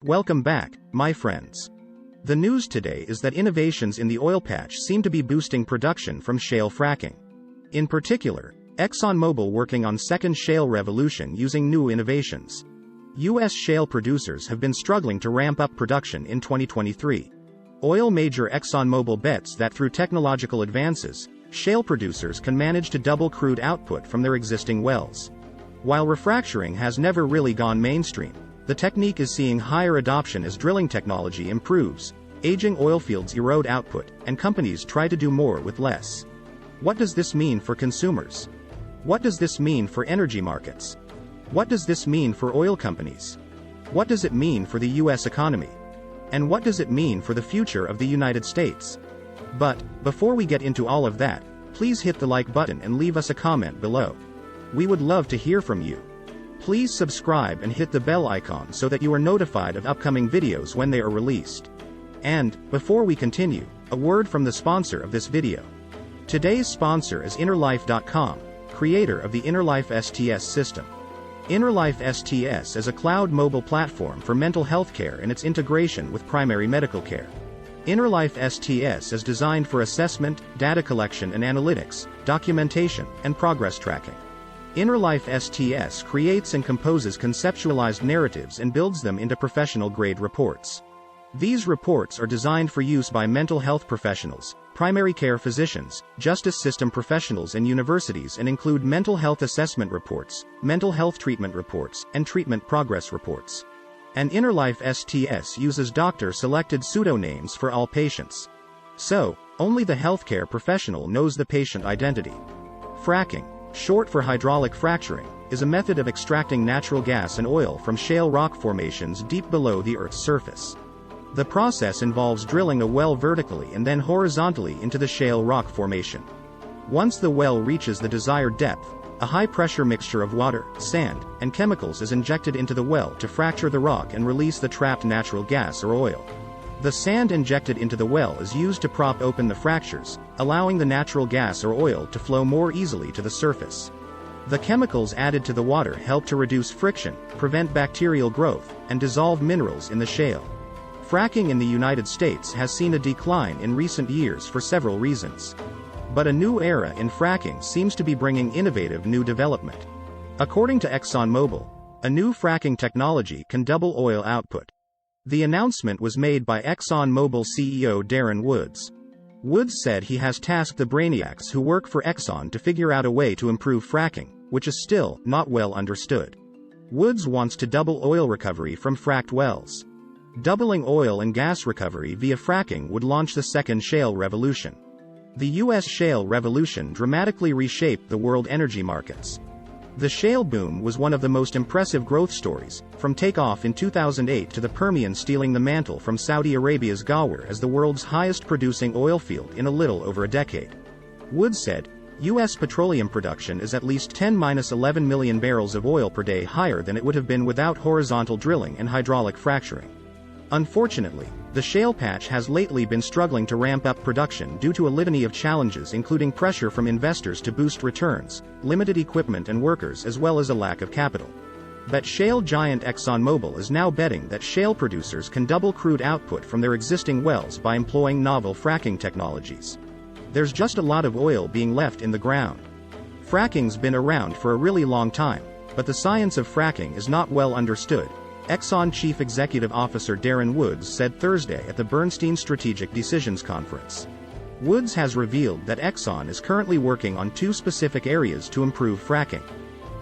Welcome back, my friends. The news today is that innovations in the oil patch seem to be boosting production from shale fracking. In particular, Exxon Mobil working on second shale revolution using new innovations. U.S. shale producers have been struggling to ramp up production in 2023. Oil major Exxon Mobil bets that through technological advances, shale producers can manage to double crude output from their existing wells. While refracturing has never really gone mainstream, the technique is seeing higher adoption as drilling technology improves, aging oil fields erode output, and companies try to do more with less. What does this mean for consumers? What does this mean for energy markets? What does this mean for oil companies? What does it mean for the U.S. economy? And what does it mean for the future of the United States? But, before we get into all of that, please hit the like button and leave us a comment below. We would love to hear from you. Please subscribe and hit the bell icon so that you are notified of upcoming videos when they are released. And, before we continue, a word from the sponsor of this video. Today's sponsor is InnerLife.com, creator of the InnerLife STS system. InnerLife STS is a cloud mobile platform for mental health care and its integration with primary medical care. InnerLife STS is designed for assessment, data collection and analytics, documentation, and progress tracking. InnerLife STS creates and composes conceptualized narratives and builds them into professional-grade reports. These reports are designed for use by mental health professionals, primary care physicians, justice system professionals and universities and include mental health assessment reports, mental health treatment reports, and treatment progress reports. And InnerLife STS uses doctor-selected pseudonames for all patients. So, only the healthcare professional knows the patient identity. Fracking, short for hydraulic fracturing, is a method of extracting natural gas and oil from shale rock formations deep below the Earth's surface. The process involves drilling a well vertically and then horizontally into the shale rock formation. Once the well reaches the desired depth, a high-pressure mixture of water, sand, and chemicals is injected into the well to fracture the rock and release the trapped natural gas or oil. The sand injected into the well is used to prop open the fractures, allowing the natural gas or oil to flow more easily to the surface. The chemicals added to the water help to reduce friction, prevent bacterial growth, and dissolve minerals in the shale. Fracking in the United States has seen a decline in recent years for several reasons. But a new era in fracking seems to be bringing innovative new development. According to Exxon Mobil, a new fracking technology can double oil output. The announcement was made by Exxon Mobil CEO Darren Woods. Woods said he has tasked the brainiacs who work for Exxon to figure out a way to improve fracking, which is still not well understood. Woods wants to double oil recovery from fracked wells. Doubling oil and gas recovery via fracking would launch the second shale revolution. The U.S. shale revolution dramatically reshaped the world energy markets. The shale boom was one of the most impressive growth stories, from takeoff in 2008 to the Permian stealing the mantle from Saudi Arabia's Ghawar as the world's highest-producing oil field in a little over a decade. Woods said, U.S. petroleum production is at least 10-11 million barrels of oil per day higher than it would have been without horizontal drilling and hydraulic fracturing. Unfortunately, the shale patch has lately been struggling to ramp up production due to a litany of challenges including pressure from investors to boost returns, limited equipment and workers as well as a lack of capital. But shale giant Exxon Mobil is now betting that shale producers can double crude output from their existing wells by employing novel fracking technologies. There's just a lot of oil being left in the ground. Fracking's been around for a really long time, but the science of fracking is not well understood, Exxon Chief Executive Officer Darren Woods said Thursday at the Bernstein Strategic Decisions Conference. Woods has revealed that Exxon is currently working on two specific areas to improve fracking.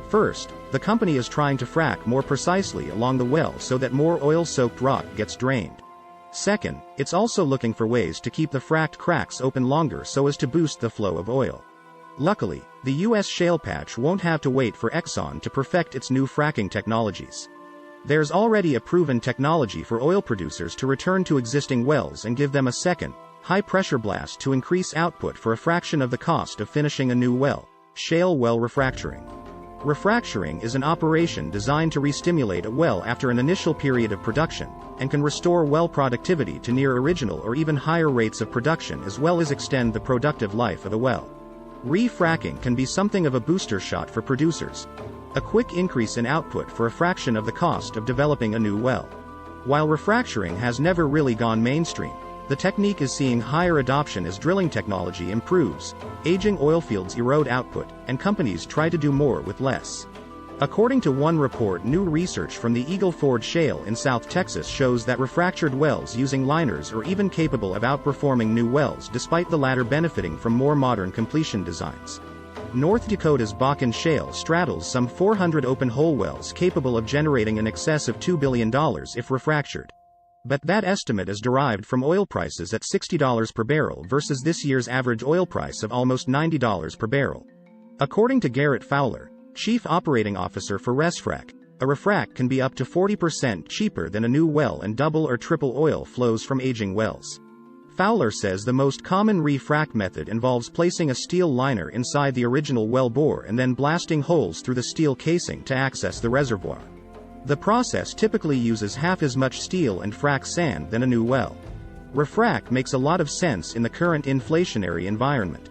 First, the company is trying to frack more precisely along the well so that more oil-soaked rock gets drained. Second, it's also looking for ways to keep the fracked cracks open longer so as to boost the flow of oil. Luckily, the U.S. shale patch won't have to wait for Exxon to perfect its new fracking technologies. There's already a proven technology for oil producers to return to existing wells and give them a second, high-pressure blast to increase output for a fraction of the cost of finishing a new well: shale well refracturing. Refracturing is an operation designed to restimulate a well after an initial period of production, and can restore well productivity to near original or even higher rates of production as well as extend the productive life of the well. Re-fracking can be something of a booster shot for producers. A quick increase in output for a fraction of the cost of developing a new well. While refracturing has never really gone mainstream, the technique is seeing higher adoption as drilling technology improves, aging oil fields erode output, and companies try to do more with less. According to one report, new research from the Eagle Ford Shale in South Texas shows that refractured wells using liners are even capable of outperforming new wells, despite the latter benefiting from more modern completion designs. North Dakota's Bakken Shale straddles some 400 open-hole wells capable of generating in excess of $2 billion if refractured. But that estimate is derived from oil prices at $60 per barrel versus this year's average oil price of almost $90 per barrel. According to Garrett Fowler, Chief Operating Officer for Re-Frac, a refrac can be up to 40% cheaper than a new well and double or triple oil flows from aging wells. Fowler says the most common re-frac method involves placing a steel liner inside the original well bore and then blasting holes through the steel casing to access the reservoir. The process typically uses half as much steel and frac sand than a new well. Refrac makes a lot of sense in the current inflationary environment.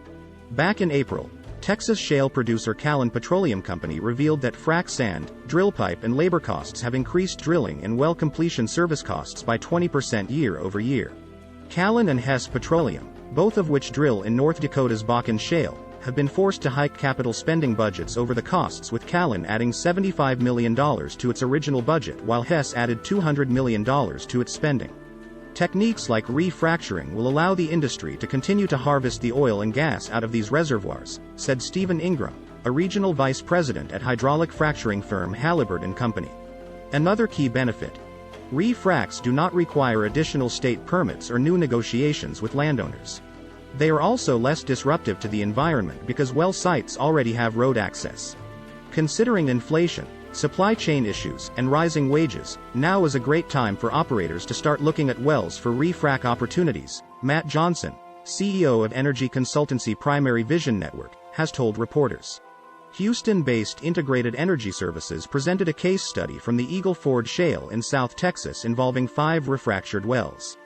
Back in April, Texas shale producer Callon Petroleum Company revealed that frac sand, drill pipe and labor costs have increased drilling and well completion service costs by 20% year over year. Callon and Hess Petroleum, both of which drill in North Dakota's Bakken Shale, have been forced to hike capital spending budgets over the costs, with Callon adding $75 million to its original budget while Hess added $200 million to its spending. Techniques like re-fracturing will allow the industry to continue to harvest the oil and gas out of these reservoirs, said Stephen Ingram, a regional vice president at hydraulic fracturing firm Halliburton Company. Another key benefit: re-fracs do not require additional state permits or new negotiations with landowners. They are also less disruptive to the environment because well sites already have road access. Considering inflation, supply chain issues, and rising wages, now is a great time for operators to start looking at wells for re-frac opportunities, Matt Johnson, CEO of energy consultancy Primary Vision Network, has told reporters. Houston-based Integrated Energy Services presented a case study from the Eagle Ford Shale in South Texas involving 5 refractured wells.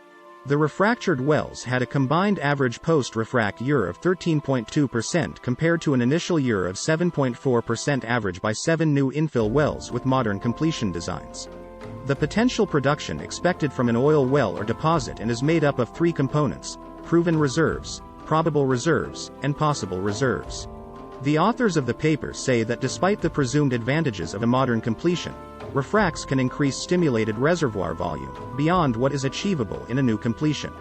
The refractured wells had a combined average post-refrac year of 13.2% compared to an initial year of 7.4% average by 7 new infill wells with modern completion designs. The potential production expected from an oil well or deposit and is made up of 3 components: proven reserves, probable reserves, and possible reserves. The authors of the paper say that despite the presumed advantages of a modern completion, refracs can increase stimulated reservoir volume beyond what is achievable in a new completion.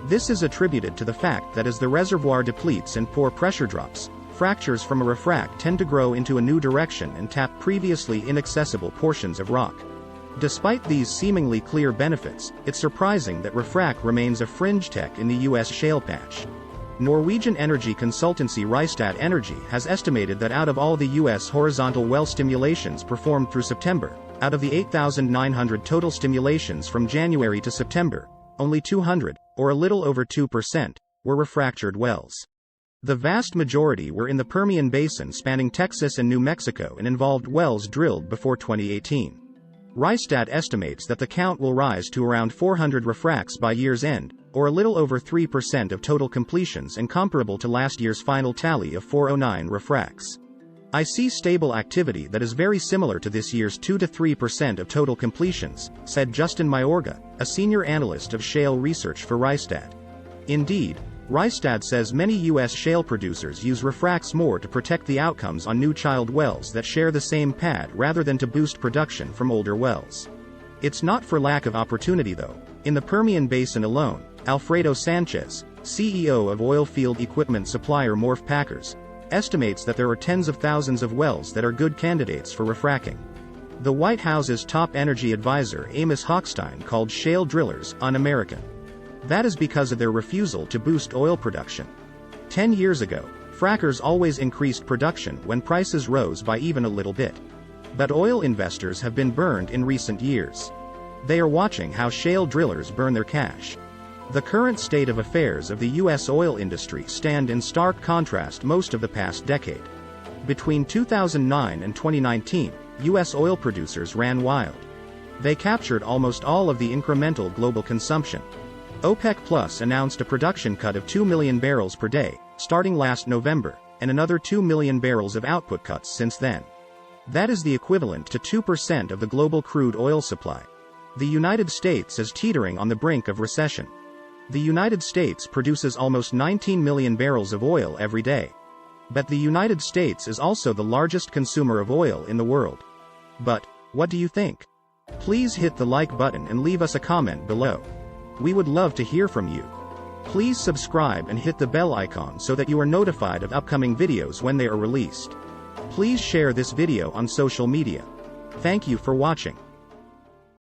This is attributed to the fact that as the reservoir depletes and pore pressure drops, fractures from a refrac tend to grow into a new direction and tap previously inaccessible portions of rock. Despite these seemingly clear benefits, it's surprising that refrac remains a fringe tech in the U.S. shale patch. Norwegian energy consultancy Rystad Energy has estimated that out of all the U.S. horizontal well stimulations performed through September, out of the 8,900 total stimulations from January to September, only 200, or a little over 2%, were refractured wells. The vast majority were in the Permian Basin spanning Texas and New Mexico and involved wells drilled before 2018. Rystad estimates that the count will rise to around 400 refracs by year's end, or a little over 3% of total completions and comparable to last year's final tally of 409 refracs. I see stable activity that is very similar to this year's 2 to 3% of total completions, said Justin Mayorga, a senior analyst of shale research for Rystad. Indeed, Rystad says many U.S. shale producers use refracs more to protect the outcomes on new child wells that share the same pad rather than to boost production from older wells. It's not for lack of opportunity though. In the Permian Basin alone, Alfredo Sanchez, CEO of oilfield equipment supplier Morph Packers, estimates that there are tens of thousands of wells that are good candidates for refracking. The White House's top energy advisor Amos Hochstein called shale drillers un-American. That is because of their refusal to boost oil production. 10 years ago, frackers always increased production when prices rose by even a little bit. But oil investors have been burned in recent years. They are watching how shale drillers burn their cash. The current state of affairs of the U.S. oil industry stand in stark contrast most of the past decade. Between 2009 and 2019, U.S. oil producers ran wild. They captured almost all of the incremental global consumption. OPEC Plus announced a production cut of 2 million barrels per day, starting last November, and another 2 million barrels of output cuts since then. That is the equivalent to 2% of the global crude oil supply. The United States is teetering on the brink of recession. The United States produces almost 19 million barrels of oil every day. But the United States is also the largest consumer of oil in the world. But, what do you think? Please hit the like button and leave us a comment below. We would love to hear from you. Please subscribe and hit the bell icon so that you are notified of upcoming videos when they are released. Please share this video on social media. Thank you for watching.